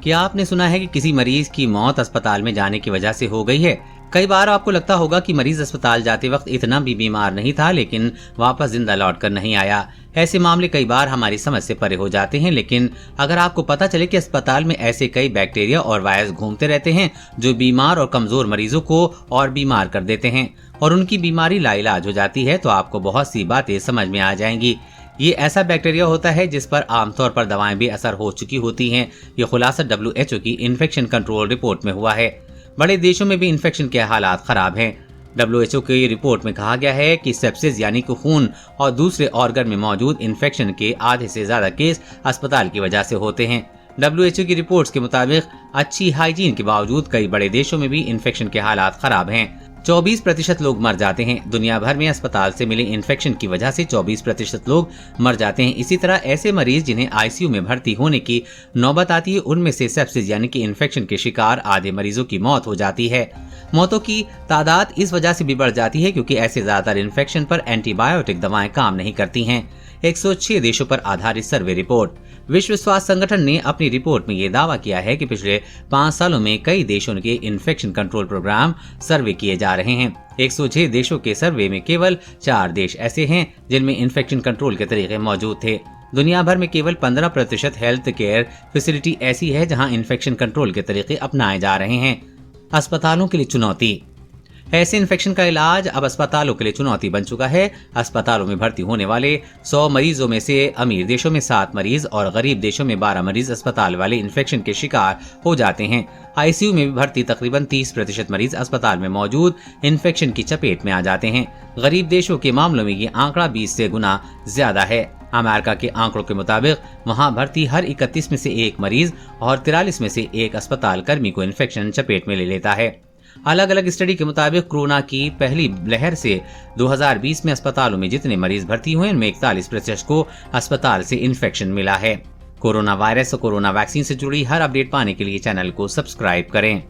क्या आपने सुना है कि किसी मरीज की मौत अस्पताल में जाने की वजह से हो गई है? कई बार आपको लगता होगा कि मरीज अस्पताल जाते वक्त इतना भी बीमार नहीं था, लेकिन वापस जिंदा लौटकर नहीं आया। ऐसे मामले कई बार हमारी समझ से परे हो जाते हैं, लेकिन अगर आपको पता चले कि अस्पताल में ऐसे कई बैक्टीरिया और वायरस घूमते रहते हैं जो बीमार और कमजोर मरीजों को और बीमार कर देते हैं और उनकी बीमारी लाइलाज हो जाती है, तो आपको बहुत सी बातें समझ में आ जाएंगी। ये ऐसा बैक्टीरिया होता है जिस पर आमतौर पर दवाएं भी असर हो चुकी होती हैं। ये खुलासा WHO की इन्फेक्शन कंट्रोल रिपोर्ट में हुआ है। बड़े देशों में भी इन्फेक्शन के हालात खराब हैं। WHO की रिपोर्ट में कहा गया है कि सेप्सिस यानी कि खून और दूसरे ऑर्गन में मौजूद इन्फेक्शन के आधे से ज्यादा केस अस्पताल की वजह से होते हैं। WHO की रिपोर्ट्स के मुताबिक अच्छी हाइजीन के बावजूद कई बड़े देशों में भी इन्फेक्शन के हालात खराब हैं। 24% लोग मर जाते हैं। दुनिया भर में अस्पताल से मिले इन्फेक्शन की वजह से 24% लोग मर जाते हैं। इसी तरह ऐसे मरीज जिन्हें ICU में भर्ती होने की नौबत आती है, उनमें से सेप्सिस यानी कि इन्फेक्शन के शिकार आधे मरीजों की मौत हो जाती है। मौतों की तादाद इस वजह से भी बढ़ जाती है क्योंकि ऐसे ज्यादातर इन्फेक्शन पर एंटीबायोटिक दवाएं काम नहीं करती हैं। 106 देशों पर आधारित सर्वे रिपोर्ट। विश्व स्वास्थ्य संगठन ने अपनी रिपोर्ट में ये दावा किया है कि पिछले 5 सालों में कई देशों के इन्फेक्शन कंट्रोल प्रोग्राम सर्वे किए जा रहे हैं। 106 देशों के सर्वे में केवल 4 देश ऐसे हैं जिनमें इन्फेक्शन कंट्रोल के तरीके मौजूद थे। दुनिया भर में केवल 15% हेल्थ केयर फैसिलिटी ऐसी है जहां इन्फेक्शन कंट्रोल के तरीके अपनाए जा रहे हैं। अस्पतालों के लिए चुनौती। ऐसे इन्फेक्शन का इलाज अब अस्पतालों के लिए चुनौती बन चुका है। अस्पतालों में भर्ती होने वाले 100 मरीजों में से अमीर देशों में 7 मरीज और गरीब देशों में 12 मरीज अस्पताल वाले इन्फेक्शन के शिकार हो जाते हैं। ICU में भी भर्ती तकरीबन 30% मरीज अस्पताल में मौजूद इन्फेक्शन की चपेट में आ जाते हैं। गरीब देशों के मामलों में ये आंकड़ा 20 से गुना ज्यादा है। अमेरिका के आंकड़ों के मुताबिक वहां भर्ती हर 31 में से 1 मरीज और 43 में से 1 अस्पताल कर्मी को इन्फेक्शन चपेट में ले लेता है। अलग अलग स्टडी के मुताबिक कोरोना की पहली लहर से 2020 में अस्पतालों में जितने मरीज भर्ती हुए उनमें 41% को अस्पताल से इन्फेक्शन मिला है। कोरोना वायरस और कोरोना वैक्सीन से जुड़ी हर अपडेट पाने के लिए चैनल को सब्सक्राइब करें।